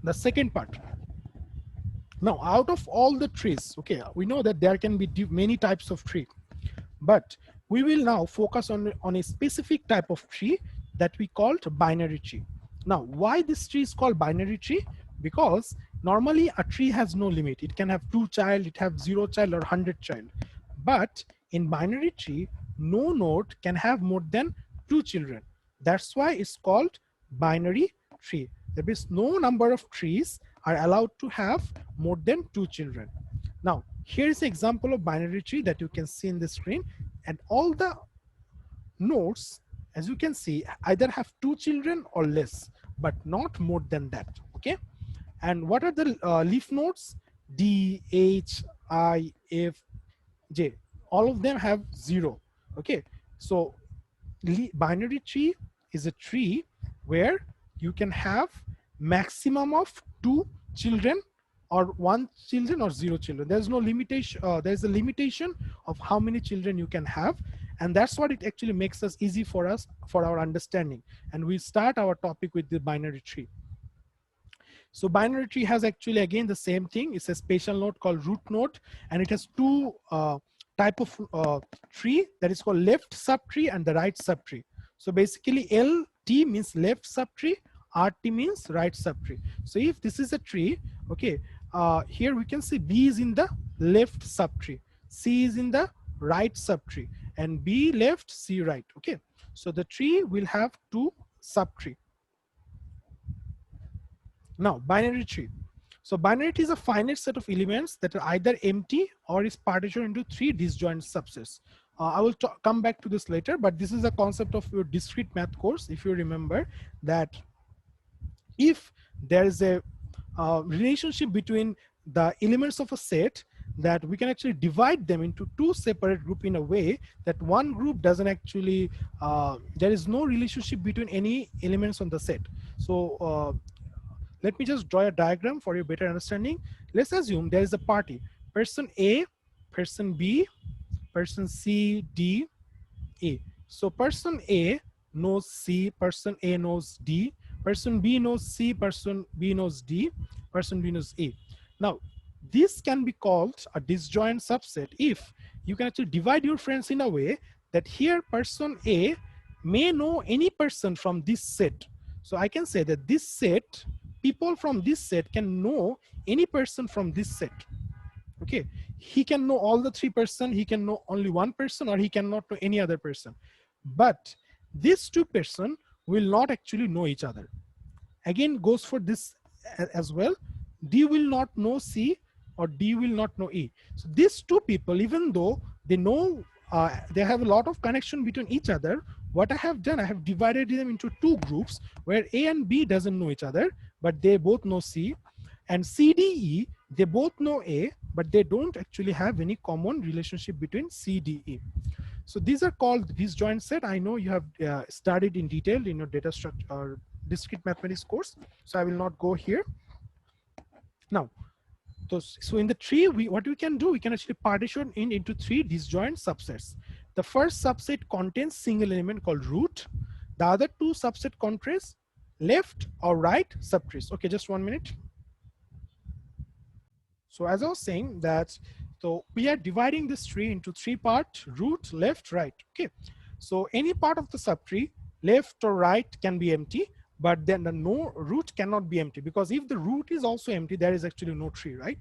the second part. Now, out of all the trees, okay, we know that there can be many types of tree, but we will now focus on a specific type of tree that we called binary tree. Now, why this tree is called binary tree? Because normally a tree has no limit. It can have 2 child, it have 0 child or 100 child. But in binary tree, no node can have more than 2 children. That's why it's called binary tree. There is no number of trees are allowed to have more than 2 children. Now, here is an example of binary tree that you can see in the screen, and all the nodes, as you can see, either have 2 children or less, but not more than that. Okay. And what are the leaf nodes? D, H, I, F, J. All of them have 0. Okay. So binary tree is a tree where you can have maximum of 2 children or 1 children or 0 children. There's no limitation. There's a limitation of how many children you can have, and that's what it actually makes us easy for us for our understanding. And we start our topic with the binary tree. So binary tree has actually again the same thing. It's a spatial node called root node, and it has 2 type of tree, that is called left subtree and the right subtree. So basically LT means left subtree, RT means right subtree. So if this is a tree, okay, here we can see B is in the left subtree, C is in the right subtree, and B left, C right. Okay, so the tree will have 2 subtree. Now, binary tree. So binary tree is a finite set of elements that are either empty or is partitioned into 3 disjoint subsets. I will come back to this later, but this is a concept of your discrete math course. If you remember that if there is a relationship between the elements of a set, that we can actually divide them into 2 separate groups in a way that one group doesn't actually, there is no relationship between any elements on the set. So let me just draw a diagram for your better understanding. Let's assume there is a party, person A, person B, person C, D, A. So person A knows C, person A knows D, person B knows C, person B knows D, person B knows A. Now, this can be called a disjoint subset if you can actually divide your friends in a way that here person A may know any person from this set. So I can say that this set, people from this set can know any person from this set. Okay, he can know all the 3 person, he can know only 1 person, or he cannot know any other person. But these 2 person will not actually know each other. Again goes for this as well. D will not know C, or D will not know E. So these 2 people, even though they know, they have a lot of connection between each other, what I have done, I have divided them into 2 groups where A and B doesn't know each other, but they both know C, and C, D, E, they both know A, but they don't actually have any common relationship between C, D, E. So these are called disjoint set. I know you have studied in detail in your data structure or discrete mathematics course, so I will not go here. Now, so in the tree, what we can do, we can actually partition into 3 disjoint subsets. The first subset contains single element called root. The other 2 subset contains left or right subtrees. Okay, just 1 minute. So as I was saying that, so we are dividing this tree into 3 parts: root, left, right. Okay, so any part of the subtree, left or right, can be empty, but then the no root cannot be empty, because if the root is also empty, there is actually no tree, right?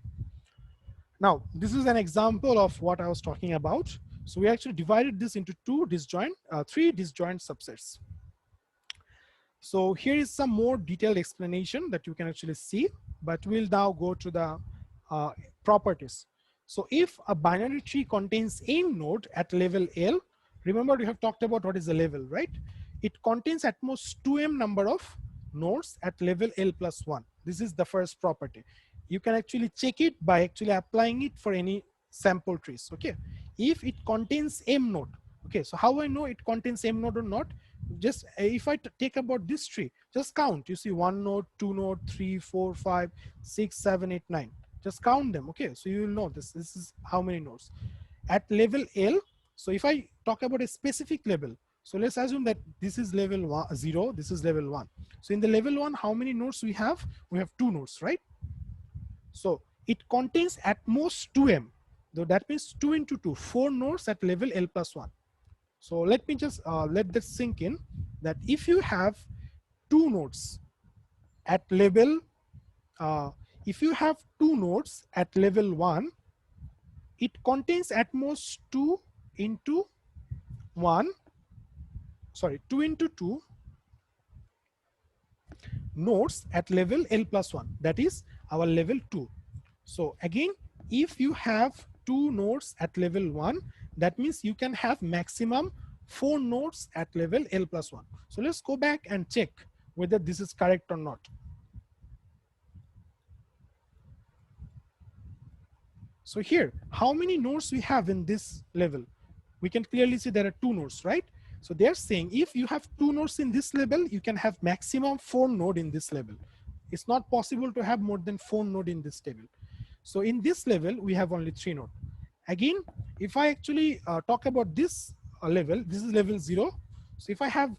Now, this is an example of what I was talking about. So we actually divided this into 3 disjoint subsets. So here is some more detailed explanation that you can actually see, but we'll now go to the properties. So if a binary tree contains n node at level L, remember we have talked about what is the level, right? It contains at most 2m number of nodes at level L plus 1. This is the first property. You can actually check it by actually applying it for any sample trees. Okay, if it contains m node, okay, so how I know it contains m node or not? Just if I take about this tree, just count. You see 1 node, 2 node, 3, 4, 5, 6, 7, 8, 9. Just count them. Okay, so you will know this is how many nodes at level L. So if I talk about a specific level, So let's assume that this is level 0, this is level 1. So in the level 1, how many nodes we have? We have 2 nodes, right? So it contains at most 2m. So that means 2 into 2, 4 nodes at level L plus 1. So let me just let this sink in, that if you have 2 nodes at level, if you have 2 nodes at level 1, it contains at most 2 into 1, sorry, 2 into 2 nodes at level L plus 1, that is our level 2. So again, if you have 2 nodes at level 1, that means you can have maximum 4 nodes at level L plus 1. So let's go back and check whether this is correct or not. So here, how many nodes we have in this level? We can clearly see there are 2 nodes, right? So they're saying if you have 2 nodes in this level, you can have maximum 4 node in this level. It's not possible to have more than 4 node in this table. So in this level, we have only 3 node. Again, if I actually talk about this level, this is level 0. So if I have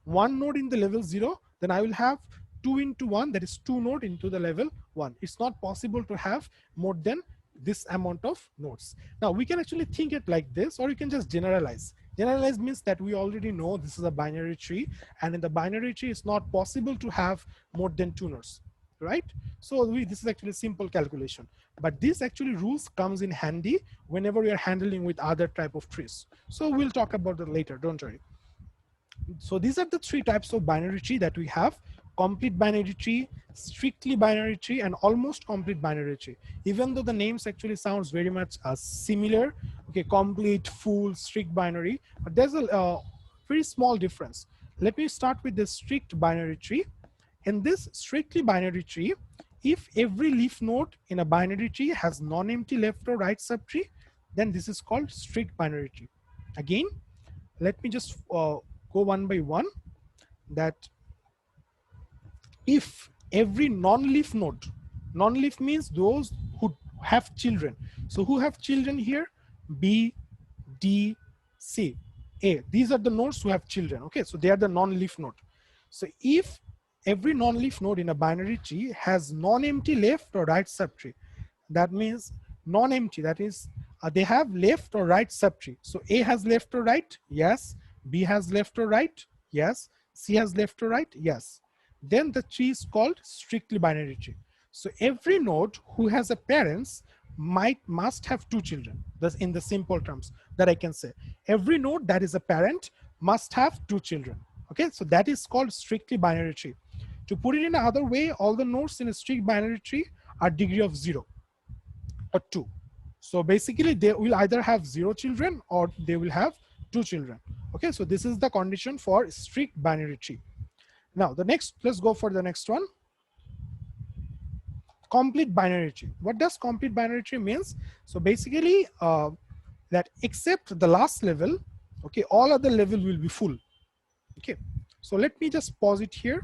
1 node in the level 0, then I will have 2 into 1, that is 2 node into the level 1. It's not possible to have more than this amount of nodes. Now we can actually think it like this, or you can just generalize. Generalize means that we already know this is a binary tree, and in the binary tree, it's not possible to have more than 2 nodes, right? So this is actually a simple calculation, but this actually rules comes in handy whenever we are handling with other type of trees. So we'll talk about that later, don't worry. So these are the 3 types of binary tree that we have: complete binary tree, strictly binary tree, and almost complete binary tree. Even though the names actually sounds very much similar, okay, complete, full, strict binary, but there's a very small difference. Let me start with the strict binary tree. In this strictly binary tree, if every leaf node in a binary tree has non-empty left or right subtree, then this is called strict binary tree. Again, let me just go one by one, that if every non-leaf node, non-leaf means those who have children. So who have children here? B, D, C, A. These are the nodes who have children. Okay, so they are the non-leaf node. So if every non-leaf node in a binary tree has non-empty left or right subtree, that means non-empty, that is they have left or right subtree. So A has left or right, yes. B has left or right, yes. C has left or right, yes. Then the tree is called strictly binary tree. So every node who has a parents must have 2 children. That's in the simple terms that I can say. Every node that is a parent must have 2 children. Okay, so that is called strictly binary tree. To put it in another way, all the nodes in a strict binary tree are degree of 0 or 2. So basically they will either have 0 children or they will have 2 children. Okay, so this is the condition for strict binary tree. Now the next, let's go for the next one. Complete binary tree. What does complete binary tree means? So basically that except the last level, okay, all other level will be full. Okay, so let me just pause it here.